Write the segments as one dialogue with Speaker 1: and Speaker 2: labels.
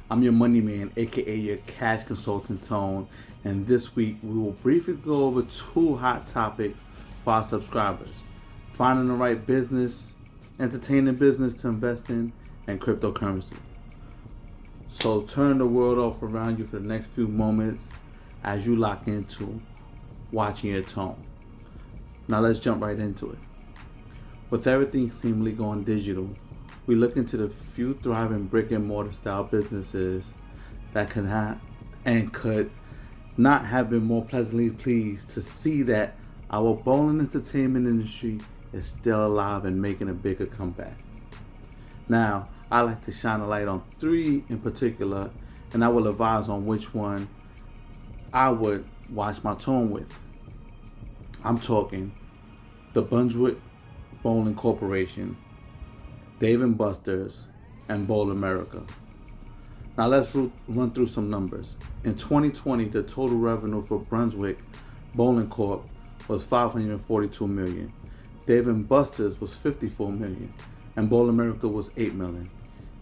Speaker 1: I'm your money man, aka your cash consultant Tone, and this week we will briefly go over two hot topics for our subscribers: finding the right business, entertaining business to invest in, and cryptocurrency. So turn the world off around you for the next few moments as you lock into watching your tone. Now let's jump right into it. With everything seemingly going digital, we look into the few thriving brick and mortar style businesses that can have and could not have been more pleasantly pleased to see that our bowling entertainment industry is still alive and making a bigger comeback. Now, I like to shine a light on three in particular, and I will advise on which one I would watch my tone with. I'm talking the Brunswick Bowling Corporation, Dave and Buster's, and Bowl America. Now let's run through some numbers. In 2020, the total revenue for Brunswick Bowling Corp was 542 million. Dave and Buster's was 54 million, and Bowl America was 8 million.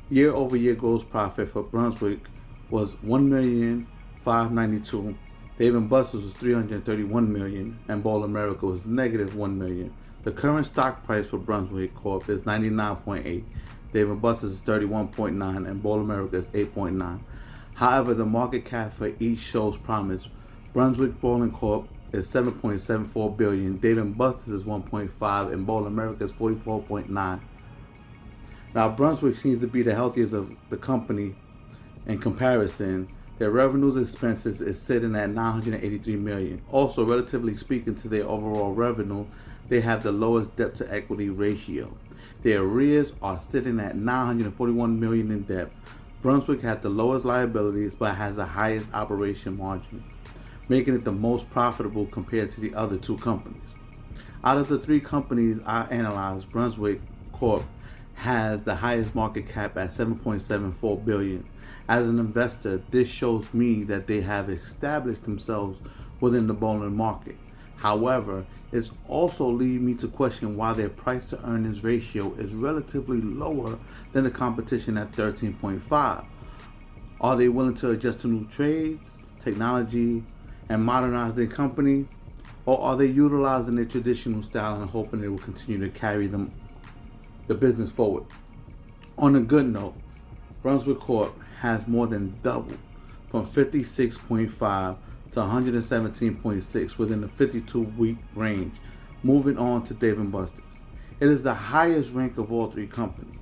Speaker 1: Year-over-year gross profit for Brunswick was 1,592,000. Dave and Buster's was 331 million, and Bowl America was negative 1 million. The current stock price for Brunswick Corp is 99.8. Dave and Buster's is 31.9, and Bowl America is 8.9. However, the market cap for each shows promise. Brunswick Bowling Corp is 7.74 billion. Dave and Buster's is 1.5, and Bowl America is 44.9. Now, Brunswick seems to be the healthiest of the company in comparison. Their revenues and expenses is sitting at 983 million. Also, relatively speaking to their overall revenue, they have the lowest debt to equity ratio. Their arrears are sitting at 941 million in debt. Brunswick had the lowest liabilities but has the highest operation margin, making it the most profitable compared to the other two companies. Out of the three companies I analyzed, Brunswick Corp has the highest market cap at 7.74 billion. As an investor, this shows me that they have established themselves within the bowling market. However, it's also leading me to question why their price to earnings ratio is relatively lower than the competition at 13.5. Are they willing to adjust to new trades, technology, and modernize their company? Or are they utilizing their traditional style and hoping it will continue to carry the business forward? On a good note, Brunswick Corp has more than doubled from 56.5 to 117.6 within the 52-week range. Moving on to Dave & Buster's. It is the highest rank of all three companies.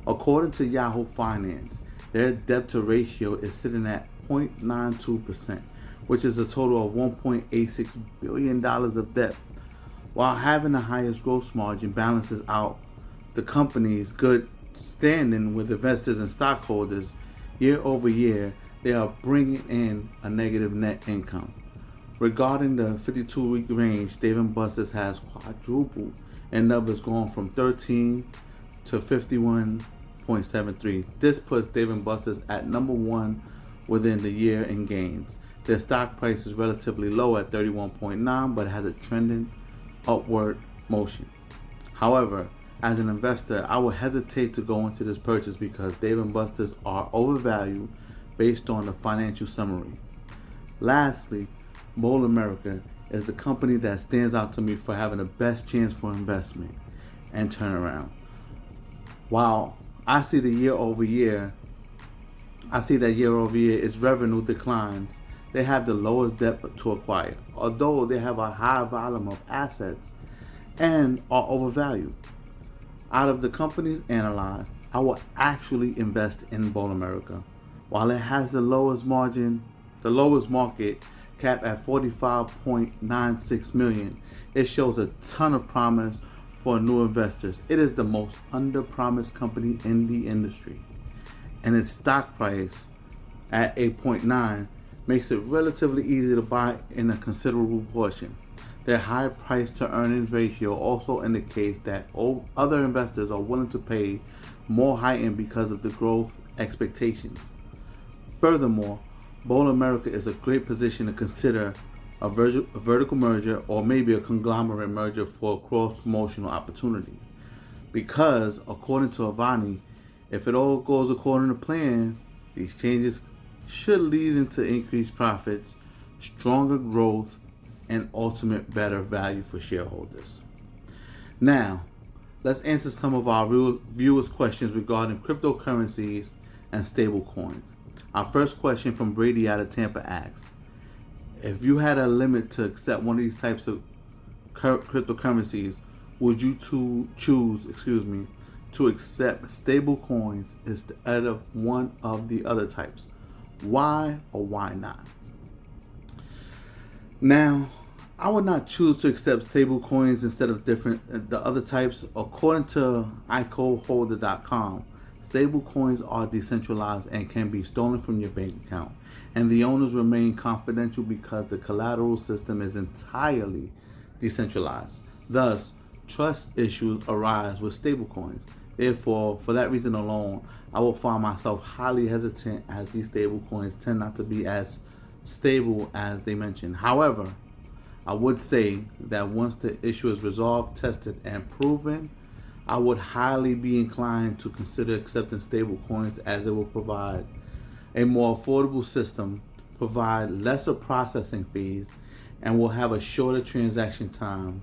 Speaker 1: According to Yahoo Finance, their debt to ratio is sitting at 0.92%, which is a total of $1.86 billion of debt. While having the highest gross margin balances out the company's good standing with investors and stockholders, year over year, they are bringing in a negative net income. Regarding the 52-week range, Dave & Buster's has quadrupled in numbers, going from 13 to 51.73. This puts Dave & Buster's at number one within the year in gains. Their stock price is relatively low at 31.9, but has a trending upward motion. However, as an investor, I would hesitate to go into this purchase because Dave & Buster's are overvalued based on the financial summary. Lastly, Bowl America is the company that stands out to me for having the best chance for investment and turnaround. While I see that year over year its revenue declines, they have the lowest debt to acquire, although they have a high volume of assets and are overvalued. Out of the companies analyzed, I will actually invest in Bowl America. While it has the lowest market cap at 45.96 million, it shows a ton of promise for new investors. It is the most under-promised company in the industry, and its stock price at 8.9 makes it relatively easy to buy in a considerable portion. Their high price to earnings ratio also indicates that other investors are willing to pay more high-end because of the growth expectations. Furthermore, Bowl America is a great position to consider a vertical merger or maybe a conglomerate merger for cross-promotional opportunities. Because, according to Avani, if it all goes according to plan, These changes should lead into increased profits, stronger growth, and ultimate better value for shareholders. Now, let's answer some of our viewers' questions regarding cryptocurrencies and stablecoins. Our first question from Brady out of Tampa asks, if you had a limit to accept one of these types of cryptocurrencies, would you choose to accept stablecoins instead of one of the other types? Why or why not? Now, I would not choose to accept stablecoins instead of the other types. According to iCodeHolder.com, stablecoins are decentralized and can be stolen from your bank account, and the owners remain confidential because the collateral system is entirely decentralized. Thus, trust issues arise with stablecoins. Therefore, for that reason alone, I will find myself highly hesitant, as these stablecoins tend not to be as stable as they mention. However, I would say that once the issue is resolved, tested, and proven, I would highly be inclined to consider accepting stablecoins, as it will provide a more affordable system, provide lesser processing fees, and will have a shorter transaction time.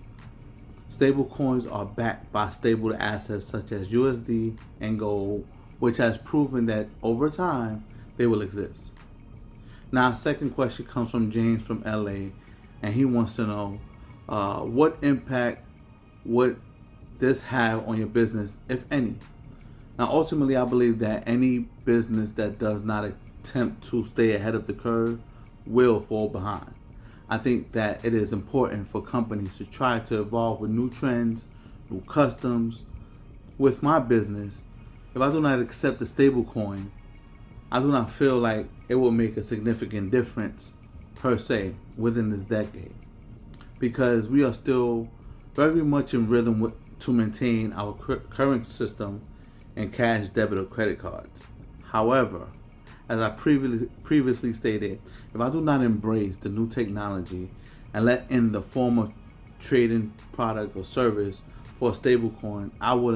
Speaker 1: Stablecoins are backed by stable assets such as USD and gold, which has proven that over time they will exist. Now, second question comes from James from LA, and he wants to know what impact would this have on your business, if any? Now, ultimately, I believe that any business that does not attempt to stay ahead of the curve will fall behind. I think that it is important for companies to try to evolve with new trends, new customs. With my business, if I do not accept a stable coin, I do not feel like it will make a significant difference per se within this decade, because we are still very much in rhythm to maintain our current system and cash, debit, or credit cards. However, as I previously stated, if I do not embrace the new technology and let in the form of trading product or service for a stablecoin, I would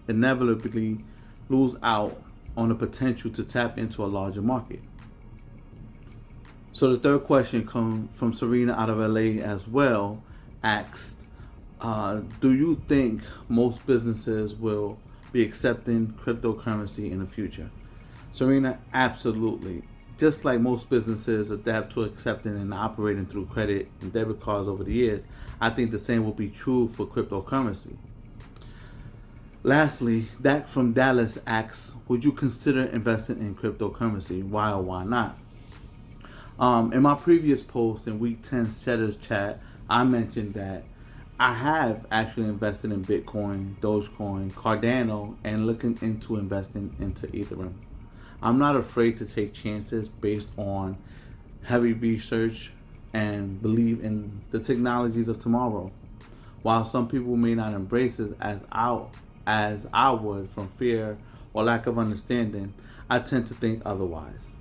Speaker 1: inevitably lose out on the potential to tap into a larger market. So the third question comes from Serena out of LA as well, asked, do you think most businesses will be accepting cryptocurrency in the future? Serena, absolutely. Just like most businesses adapt to accepting and operating through credit and debit cards over the years, I think the same will be true for cryptocurrency. Lastly, Dak from Dallas asks, would you consider investing in cryptocurrency? Why or why not? In my previous post in Week 10's Cheddar's Chat, I mentioned that I have actually invested in Bitcoin, Dogecoin, Cardano, and looking into investing into Ethereum. I'm not afraid to take chances based on heavy research and believe in the technologies of tomorrow. While some people may not embrace it as I would from fear or lack of understanding, I tend to think otherwise,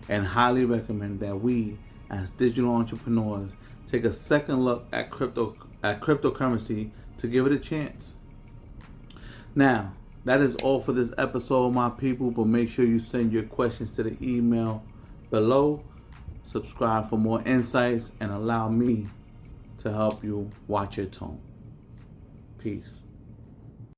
Speaker 1: and highly recommend that we, as digital entrepreneurs, take a second look at cryptocurrency to give it a chance. Now, that is all for this episode, my people, but make sure you send your questions to the email below. Subscribe for more insights and allow me to help you watch your tone. Peace.